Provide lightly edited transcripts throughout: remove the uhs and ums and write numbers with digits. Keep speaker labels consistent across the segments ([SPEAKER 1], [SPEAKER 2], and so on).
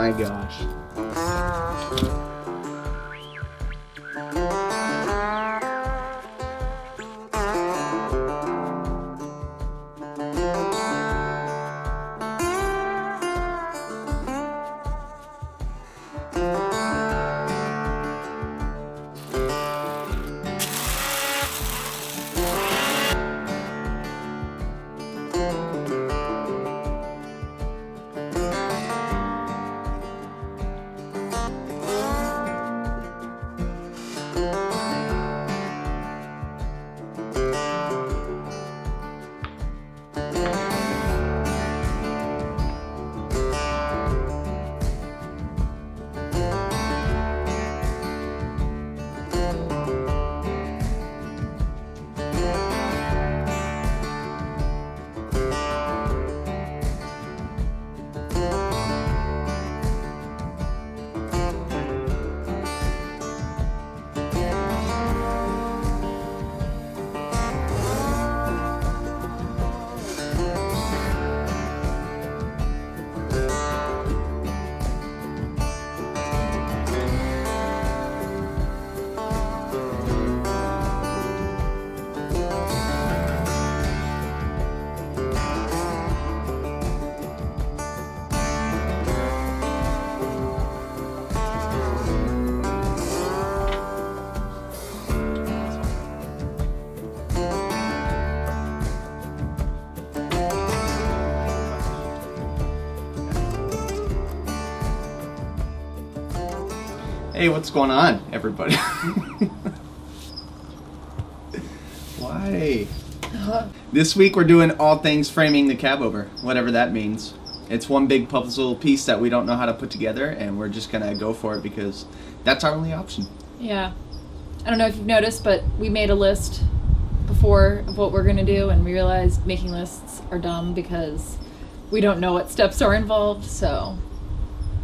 [SPEAKER 1] my gosh. Hey, what's going on, everybody? Why? This week we're doing all things framing the cab over, whatever that means. It's one big puzzle piece that we don't know how to put together, and we're just gonna go for it because that's our only option.
[SPEAKER 2] Yeah. I don't know if you've noticed, but we made a list before of what we're gonna do, and we realized making lists are dumb because we don't know what steps are involved, so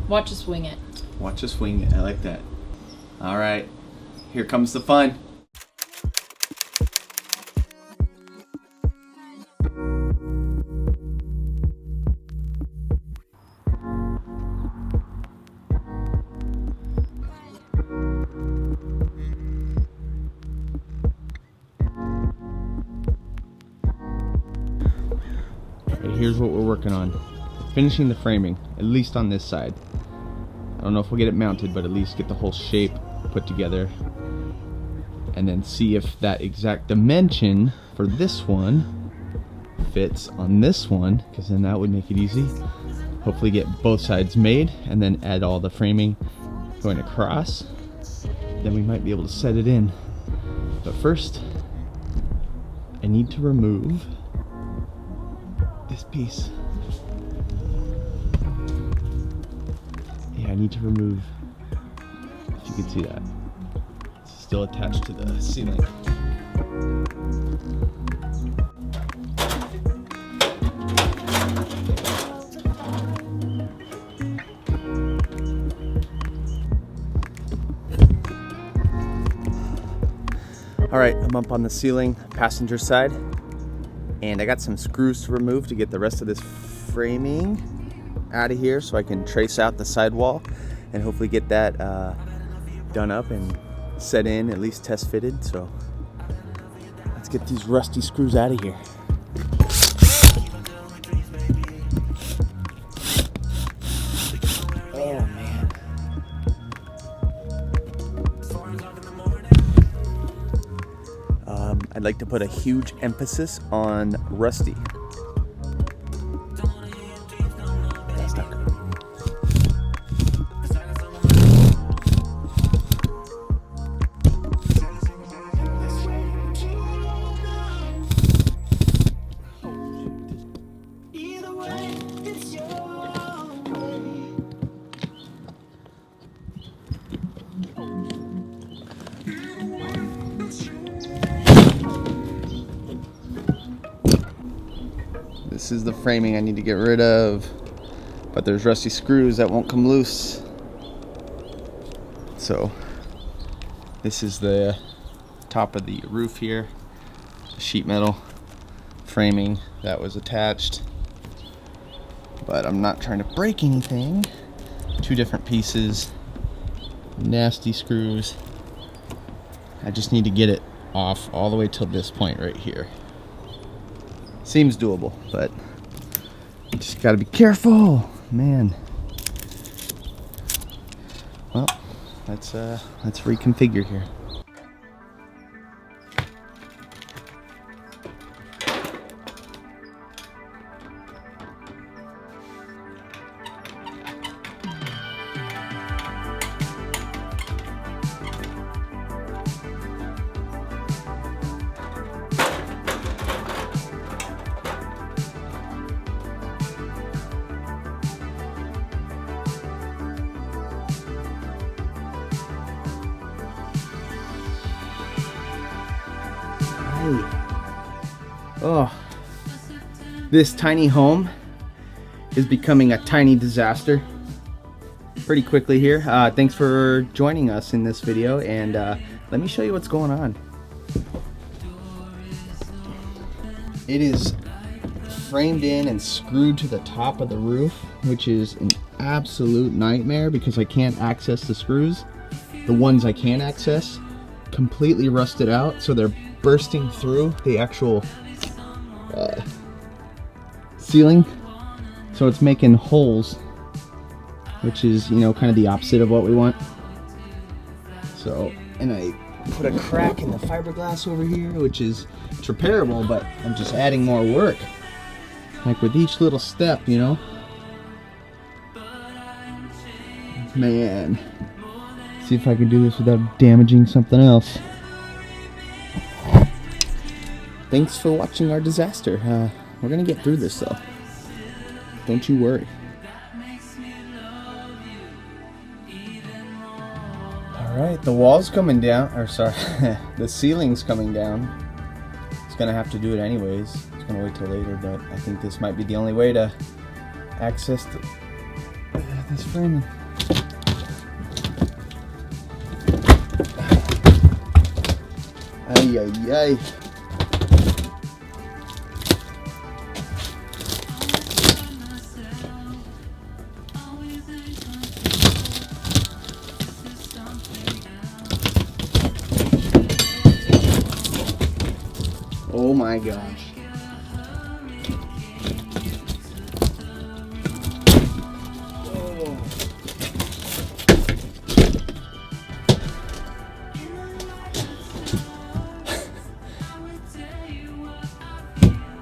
[SPEAKER 2] watch us wing it.
[SPEAKER 1] Watch us wing it. I like that. All right, here comes the fun. Okay, here's what we're working on. Finishing the framing, at least on this side. I don't know if we'll get it mounted, but at least get the whole shape put together and then see if that exact dimension for this one fits on this one, because then that would make it easy. Hopefully get both sides made and then add all the framing going across. Then we might be able to set it in. But first, I need to remove this piece. I need to remove, if you can see that, it's still attached to the ceiling. All right, I'm up on the ceiling, passenger side, and I got some screws to remove to get the rest of this framing out of here so I can trace out the sidewall and hopefully get that done up and set in, at least test fitted. So let's get these rusty screws out of here. Oh man. I'd like to put a huge emphasis on rusty. This is the framing I need to get rid of, but there's rusty screws that won't come loose. So this is the top of the roof here, sheet metal framing that was attached, but I'm not trying to break anything, 2 different pieces, nasty screws. I just need to get it off all the way till this point right here. Seems doable, but just gotta be careful, man. Well, let's reconfigure here. Oh, this tiny home is becoming a tiny disaster pretty quickly here. Thanks for joining us in this video, and let me show you what's going on. It is framed in and screwed to the top of the roof, which is an absolute nightmare because I can't access the screws. The ones I can access completely rusted out, so they're bursting through the actual ceiling, so it's making holes, which is, you know, kind of the opposite of what we want. So, and I put a crack in the fiberglass over here, which is, it's repairable, but I'm just adding more work, like with each little step, you know. Man, see if I can do this without damaging something else. Thanks for watching our disaster. We're gonna get through this though. Don't you worry. Alright, the wall's coming down, or sorry, the ceiling's coming down. It's gonna have to do it anyways. It's gonna wait till later, but I think this might be the only way to access this framing. Ay, ay, ay. Oh my gosh. Oh.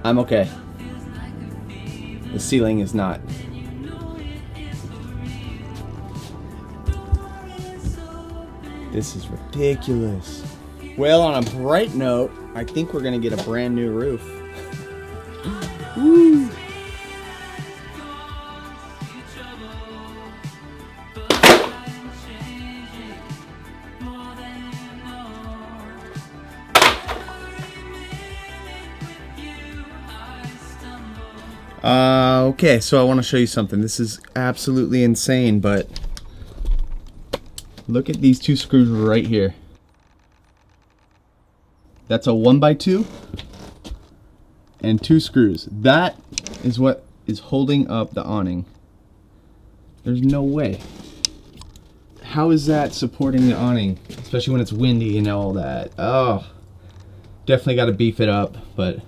[SPEAKER 1] I'm okay. The ceiling is not. This is ridiculous. Well, on a bright note, I think we're gonna get a brand new roof. Woo. Okay, so I want to show you something. This is absolutely insane, but look at these 2 screws right here. That's a 1x2 and 2 screws. That is what is holding up the awning. There's no way. How is that supporting the awning? Especially when it's windy and all that. Oh, definitely got to beef it up, but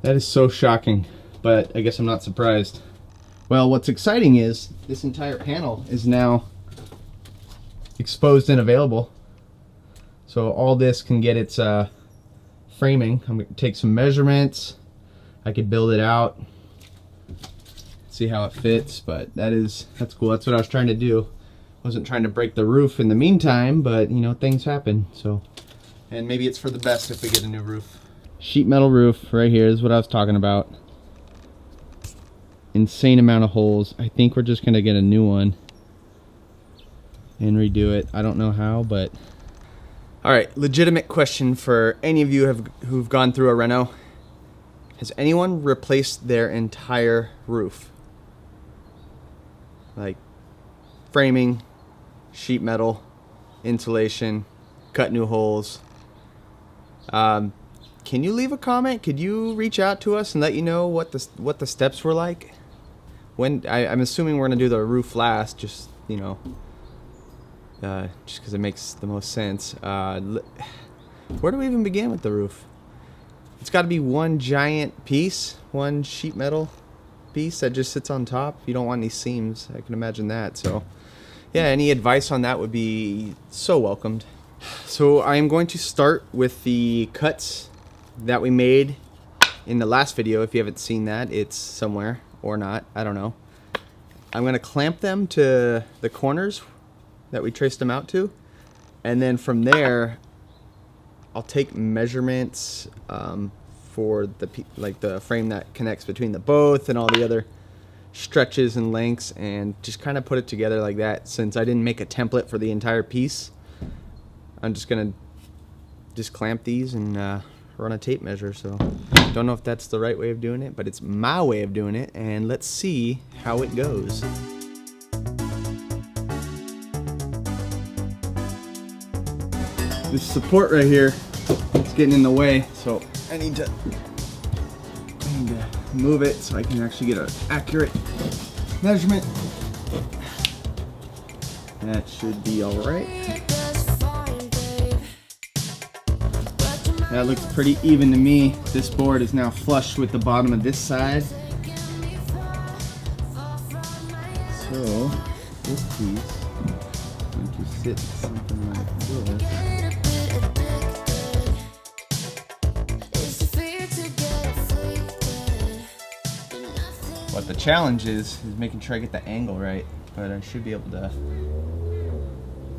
[SPEAKER 1] that is so shocking. But I guess I'm not surprised. Well, what's exciting is this entire panel is now exposed and available. So all this can get its framing. I'm going to take some measurements. I could build it out, see how it fits, but that's cool. That's what I was trying to do. Wasn't trying to break the roof in the meantime, but you know, things happen. So, and maybe it's for the best if we get a new roof. Sheet metal roof right here is what I was talking about. Insane amount of holes. I think we're just going to get a new one and redo it. I don't know how, but all right, legitimate question for any of you who've gone through a reno. Has anyone replaced their entire roof? Like framing, sheet metal, insulation, cut new holes. Can you leave a comment? Could you reach out to us and let you know what the steps were like? I'm assuming we're gonna do the roof last, just you know, just because it makes the most sense. Where do we even begin with the roof? It's got to be one giant piece, one sheet metal piece that just sits on top. You don't want any seams. I can imagine that. So, yeah, any advice on that would be so welcomed. So I am going to start with the cuts that we made in the last video. If you haven't seen that, it's somewhere or not. I don't know. I'm going to clamp them to the corners that we traced them out to. And then from there, I'll take measurements for the frame that connects between the both and all the other stretches and lengths, and just kind of put it together like that. Since I didn't make a template for the entire piece, I'm just gonna clamp these and run a tape measure. So don't know if that's the right way of doing it, but it's my way of doing it, and let's see how it goes. This support right here, it's getting in the way, so I need to move it so I can actually get an accurate measurement. That should be all right. That looks pretty even to me. This board is now flush with the bottom of this side. So this piece is going to sit something like this. What the challenge is making sure I get the angle right, but I should be able to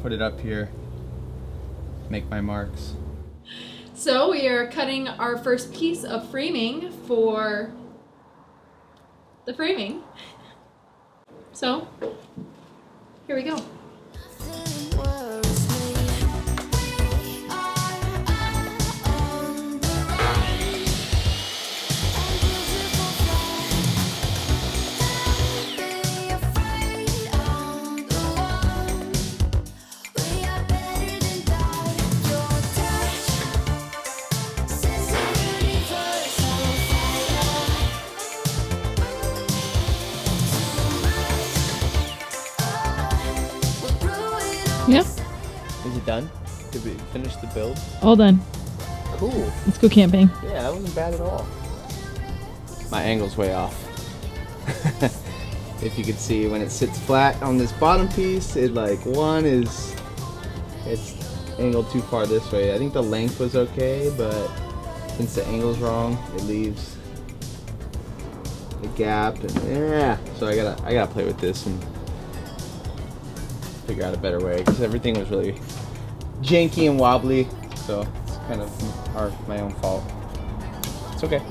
[SPEAKER 1] put it up here, make my marks.
[SPEAKER 2] So we are cutting our first piece of framing for the framing. So here we go.
[SPEAKER 3] Yeah.
[SPEAKER 1] Is it done? Did we finish the build?
[SPEAKER 3] All done.
[SPEAKER 1] Cool.
[SPEAKER 3] Let's go camping.
[SPEAKER 1] Yeah, that wasn't bad at all. My angle's way off. If you could see, when it sits flat on this bottom piece, it's angled too far this way. I think the length was okay, but since the angle's wrong, it leaves a gap, and yeah. So I gotta play with this and figure out a better way, because everything was really janky and wobbly, so it's kind of my own fault. It's okay.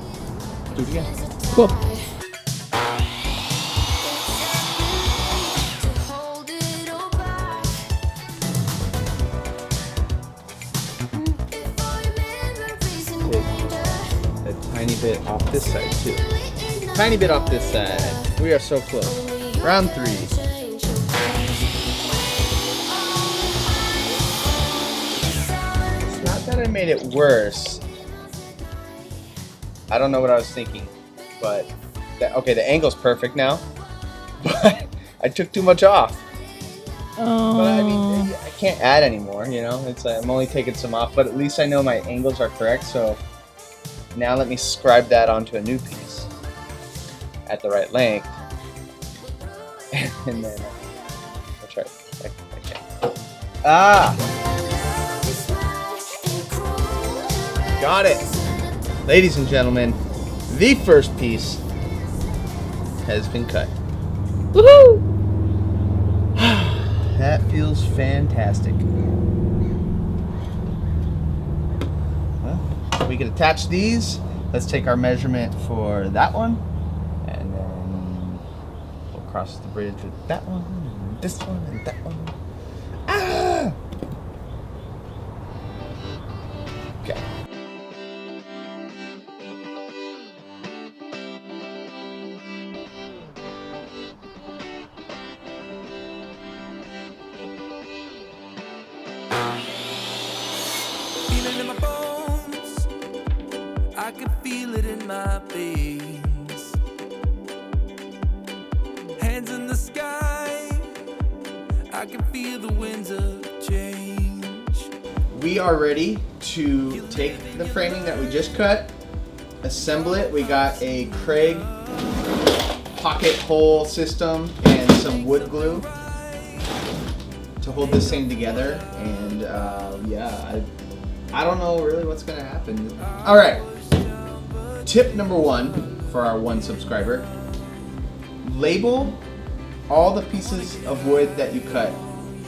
[SPEAKER 1] Do it again.
[SPEAKER 3] Cool.
[SPEAKER 1] Take a tiny bit off this side too. Tiny bit off this side. We are so close. Round 3. I made it worse. I don't know what I was thinking, but okay, the angle's perfect now, but I took too much off.
[SPEAKER 3] Oh.
[SPEAKER 1] But I mean, I can't add anymore, you know. It's like I'm only taking some off, but at least I know my angles are correct. So now let me scribe that onto a new piece at the right length, and then I'll try. Got it. Ladies and gentlemen, the first piece has been cut.
[SPEAKER 3] Woohoo!
[SPEAKER 1] That feels fantastic. Well, we can attach these. Let's take our measurement for that one, and then we'll cross the bridge with that one, and this one, and that one. Ah! Okay.
[SPEAKER 4] Feeling in my bones, I can feel it in my veins. Hands in the sky, I can feel the winds of change.
[SPEAKER 1] We are ready to take the framing that we just cut, assemble it. We got a Craig pocket hole system and some wood glue to hold this thing together. And yeah, I don't know really what's gonna happen. All right, tip number 1 for our 1 subscriber: label all the pieces of wood that you cut.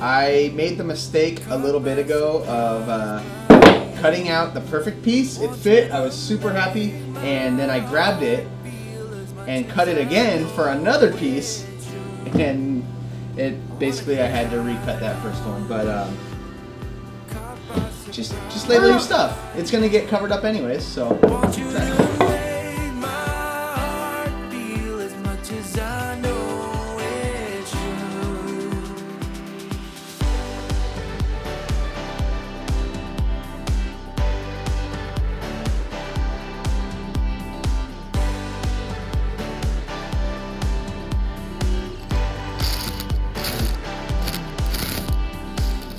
[SPEAKER 1] I made the mistake a little bit ago of cutting out the perfect piece. It fit, I was super happy, and then I grabbed it and cut it again for another piece, and it basically I had to recut that first one. But just label your stuff. It's gonna get covered up anyways, so keep track.
[SPEAKER 4] Make my heart feel as much as I know it should.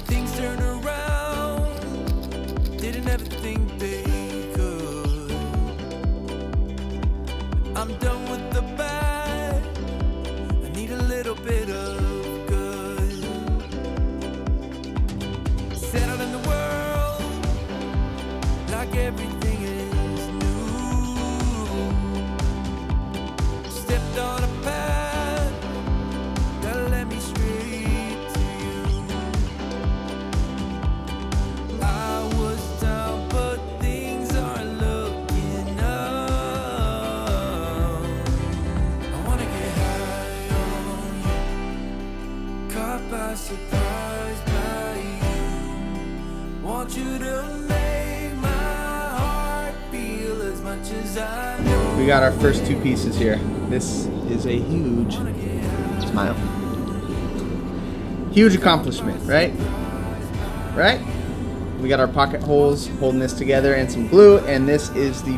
[SPEAKER 4] Things turn around, didn't ever think they could. I'm done with the bad, I need a little bit of good. Settled in the world, like everything is new. Stepped on a path, that led me straight to you. I was down, but things are looking up. I wanna get high on you, caught by surprise by you. Want you to make my heart feel as much as I know.
[SPEAKER 1] We got our first 2 pieces here. This is a huge smile. Huge accomplishment, right? Right? We got our pocket holes holding this together and some glue, and this is the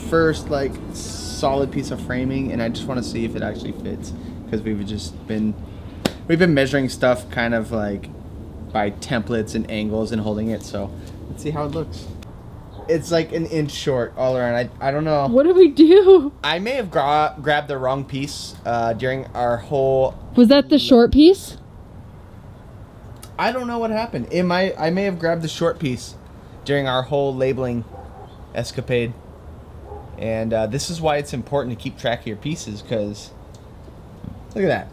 [SPEAKER 1] first like solid piece of framing, and I just want to see if it actually fits, because we've been measuring stuff kind of like by templates and angles and holding it, so let's see how it looks. It's like an inch short all around. I don't know.
[SPEAKER 3] What do we do?
[SPEAKER 1] I may have grabbed the wrong piece during our whole.
[SPEAKER 3] Was that the short piece?
[SPEAKER 1] I don't know what happened. I may have grabbed the short piece during our whole labeling escapade. And this is why it's important to keep track of your pieces, because look at that.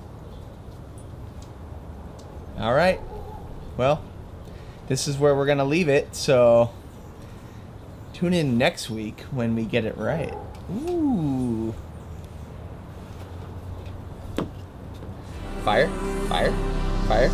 [SPEAKER 1] All right. Well, this is where we're going to leave it. So tune in next week when we get it right. Ooh. Fire, fire, fire.